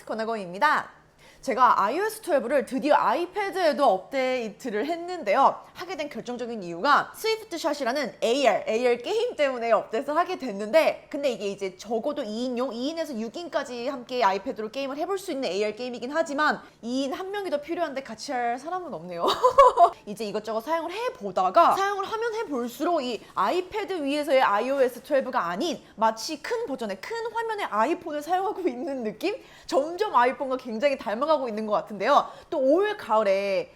권하고입니다. 제가 iOS 12를 드디어 아이패드에도 업데이트를 했는데요. 하게 된 결정적인 이유가 스위프트샷이라는 AR 게임 때문에 업데이트를 하게 됐는데, 근데 이게 이제 적어도 2인용, 2인에서 6인까지 함께 아이패드로 게임을 해볼 수 있는 AR 게임이긴 하지만 2인 한 명이 더 필요한데 같이 할 사람은 없네요. 이제 이것저것 사용을 해보다가 사용을 하면 해볼수록 이 아이패드 위에서의 iOS 12가 아닌 마치 큰 버전의 큰 화면의 아이폰을 사용하고 있는 느낌? 점점 아이폰과 굉장히 닮아가고 있는 것 같은데요. 또 올 가을에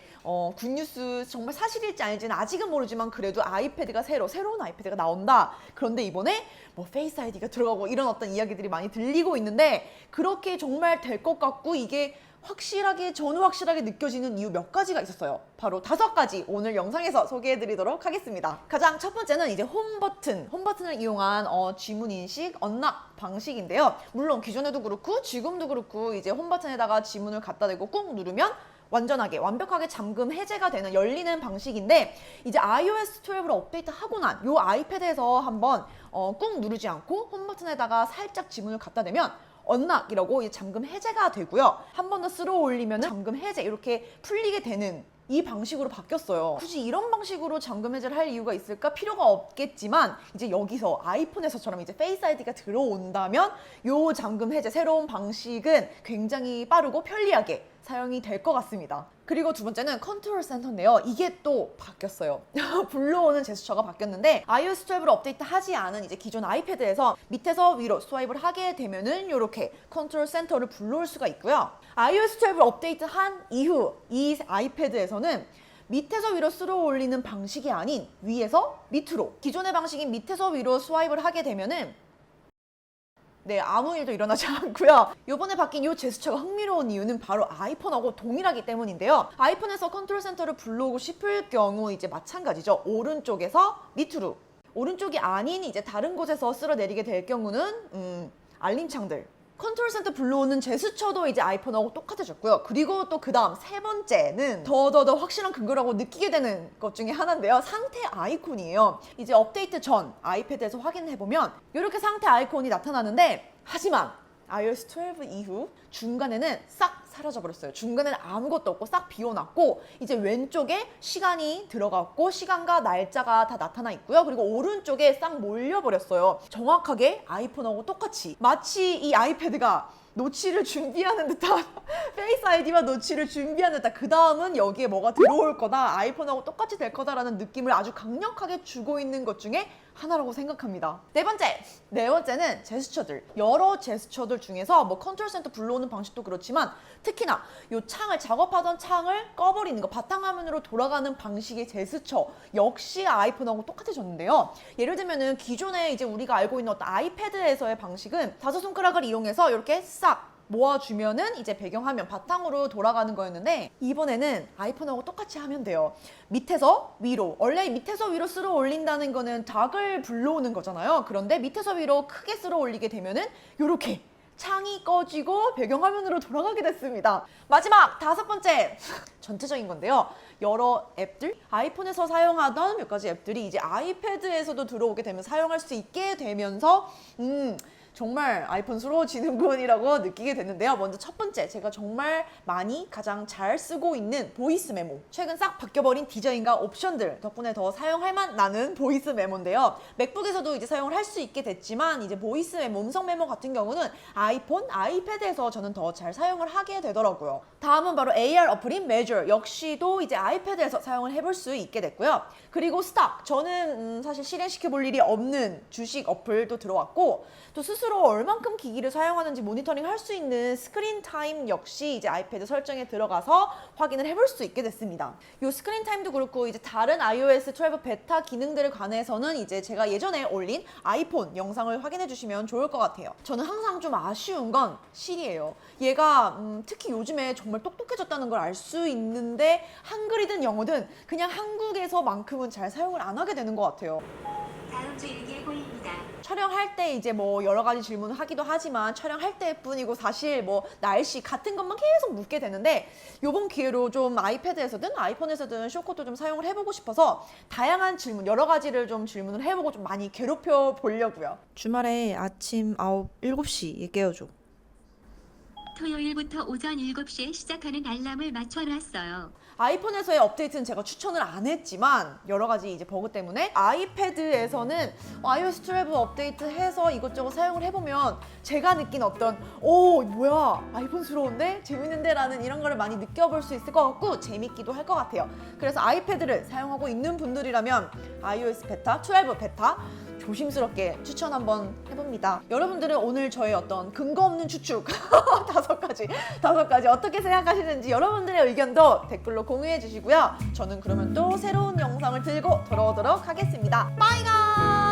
굿뉴스 정말 사실일지 아닐지는 아직은 모르지만 그래도 아이패드가 새로운 아이패드가 나온다. 그런데 이번에 뭐 페이스 아이디가 들어가고 이런 어떤 이야기들이 많이 들리고 있는데, 그렇게 정말 될 것 같고 이게 확실하게 전후 확실하게 느껴지는 이유 몇 가지가 있었어요. 바로 5가지 오늘 영상에서 소개해드리도록 하겠습니다. 가장 첫 번째는 이제 홈버튼을 이용한 지문 인식 언락 방식인데요. 물론 기존에도 그렇고 지금도 그렇고 이제 홈버튼에다가 지문을 갖다 대고 꾹 누르면 완벽하게 잠금 해제가 되는 열리는 방식인데, 이제 iOS 12를 업데이트하고 난 요 아이패드에서 한번 꾹 누르지 않고 홈버튼에다가 살짝 지문을 갖다 대면 언락이라고 이제 잠금 해제가 되고요. 한 번 더 쓸어 올리면 잠금 해제 이렇게 풀리게 되는 이 방식으로 바뀌었어요. 굳이 이런 방식으로 잠금 해제를 할 이유가 있을까? 필요가 없겠지만 이제 여기서 아이폰에서처럼 이제 페이스 아이디가 들어온다면 요 잠금 해제 새로운 방식은 굉장히 빠르고 편리하게 사용이 될 것 같습니다. 그리고 두 번째는 컨트롤 센터인데요. 이게 또 바뀌었어요. 불러오는 제스처가 바뀌었는데, iOS 12를 업데이트하지 않은 이제 기존 아이패드에서 밑에서 위로 스와이프를 하게 되면은 이렇게 컨트롤 센터를 불러올 수가 있고요. iOS 12를 업데이트한 이후 이 아이패드에서는 밑에서 위로 쓸어 올리는 방식이 아닌 위에서 밑으로, 기존의 방식인 밑에서 위로 스와이프를 하게 되면은 아무 일도 일어나지 않고요. 이번에 바뀐 이 제스처가 흥미로운 이유는 바로 아이폰하고 동일하기 때문인데요. 아이폰에서 컨트롤 센터를 불러오고 싶을 경우 이제 마찬가지죠. 오른쪽에서 밑으로, 오른쪽이 아닌 이제 다른 곳에서 쓸어내리게 될 경우는 알림창들, 컨트롤 센터 불러오는 제스처도 이제 아이폰하고 똑같아졌고요. 그리고 또 그 다음 세 번째는 더 확실한 근거라고 느끼게 되는 것 중에 하나인데요. 상태 아이콘이에요. 이제 업데이트 전 아이패드에서 확인해보면 이렇게 상태 아이콘이 나타나는데, 하지만 iOS 12 이후 중간에는 싹 사라져버렸어요. 중간에는 아무것도 없고 싹 비워놨고, 이제 왼쪽에 시간이 들어갔고 시간과 날짜가 다 나타나 있고요. 그리고 오른쪽에 싹 몰려버렸어요. 정확하게 아이폰하고 똑같이, 마치 이 아이패드가 노치를 준비하는 듯한 페이스 아이디와 노치를 준비하는 듯한, 그 다음은 여기에 뭐가 들어올 거다, 아이폰하고 똑같이 될 거다라는 느낌을 아주 강력하게 주고 있는 것 중에 하나라고 생각합니다. 네 번째는 제스처들. 여러 제스처들 중에서 뭐 컨트롤 센터 불러오는 방식도 그렇지만 특히나 요 작업하던 창을 꺼버리는 거, 바탕화면으로 돌아가는 방식의 제스처 역시 아이폰하고 똑같아졌는데요. 예를 들면은 기존에 이제 우리가 알고 있는 어떤 아이패드에서의 방식은 5손가락을 이용해서 이렇게 싹 모아주면은 이제 배경화면 바탕으로 돌아가는 거였는데, 이번에는 아이폰하고 똑같이 하면 돼요. 밑에서 위로, 원래 밑에서 위로 쓸어 올린다는 거는 닭을 불러오는 거잖아요. 그런데 밑에서 위로 크게 쓸어 올리게 되면은 요렇게 창이 꺼지고 배경화면으로 돌아가게 됐습니다. 마지막 5번째, 전체적인 건데요. 여러 앱들, 아이폰에서 사용하던 몇 가지 앱들이 이제 아이패드에서도 들어오게 되면 사용할 수 있게 되면서 정말 아이폰스러워지는군이라고 느끼게 됐는데요. 먼저 첫 번째, 제가 정말 많이 가장 잘 쓰고 있는 보이스 메모. 최근 싹 바뀌어버린 디자인과 옵션들 덕분에 더 사용할 맛 나는 보이스 메모인데요. 맥북에서도 이제 사용을 할 수 있게 됐지만 이제 보이스 메모, 음성 메모 같은 경우는 아이폰, 아이패드에서 저는 더 잘 사용을 하게 되더라고요. 다음은 바로 AR 어플인 Measure. 역시도 이제 아이패드에서 사용을 해볼 수 있게 됐고요. 그리고 스탑. 저는 사실 실행시켜 볼 일이 없는 주식 어플도 들어왔고, 또 스스로 얼만큼 기기를 사용하는지 모니터링 할 수 있는 스크린 타임 역시 이제 아이패드 설정에 들어가서 확인을 해볼 수 있게 됐습니다. 이 스크린 타임도 그렇고 이제 다른 iOS 12 베타 기능들에 관해서는 이제 제가 예전에 올린 아이폰 영상을 확인해 주시면 좋을 것 같아요. 저는 항상 좀 아쉬운 건 실이에요. 얘가 특히 요즘에 정말 똑똑해졌다는 걸 알 수 있는데 한글이든 영어든 그냥 한국에서만큼은 잘 사용을 안 하게 되는 것 같아요. 다음 주 일기예보입니다. 촬영할 때 이제 뭐 여러 가지 질문을 하기도 하지만 촬영할 때뿐이고 사실 뭐 날씨 같은 것만 계속 묻게 되는데, 요번 기회로 좀 아이패드에서든 아이폰에서든 쇼코도 좀 사용을 해보고 싶어서 다양한 질문, 여러 가지를 좀 질문을 해보고 좀 많이 괴롭혀 보려고요. 주말에 아침 7시에 깨워줘. 토요일부터 오전 7시에 시작하는 알람을 맞춰놨어요. 아이폰에서의 업데이트는 제가 추천을 안 했지만 여러 가지 이제 버그 때문에 아이패드에서는 iOS 12 업데이트해서 이것저것 사용을 해보면 제가 느낀 어떤 오 뭐야 아이폰스러운데 재밌는데 라는 이런 거를 많이 느껴볼 수 있을 것 같고 재밌기도 할 것 같아요. 그래서 아이패드를 사용하고 있는 분들이라면 iOS 베타, 12 베타 조심스럽게 추천 한번 해봅니다. 여러분들은 오늘 저의 어떤 근거 없는 추측 다섯 가지 어떻게 생각하시는지 여러분들의 의견도 댓글로 공유해 주시고요. 저는 그러면 또 새로운 영상을 들고 돌아오도록 하겠습니다. 빠이가!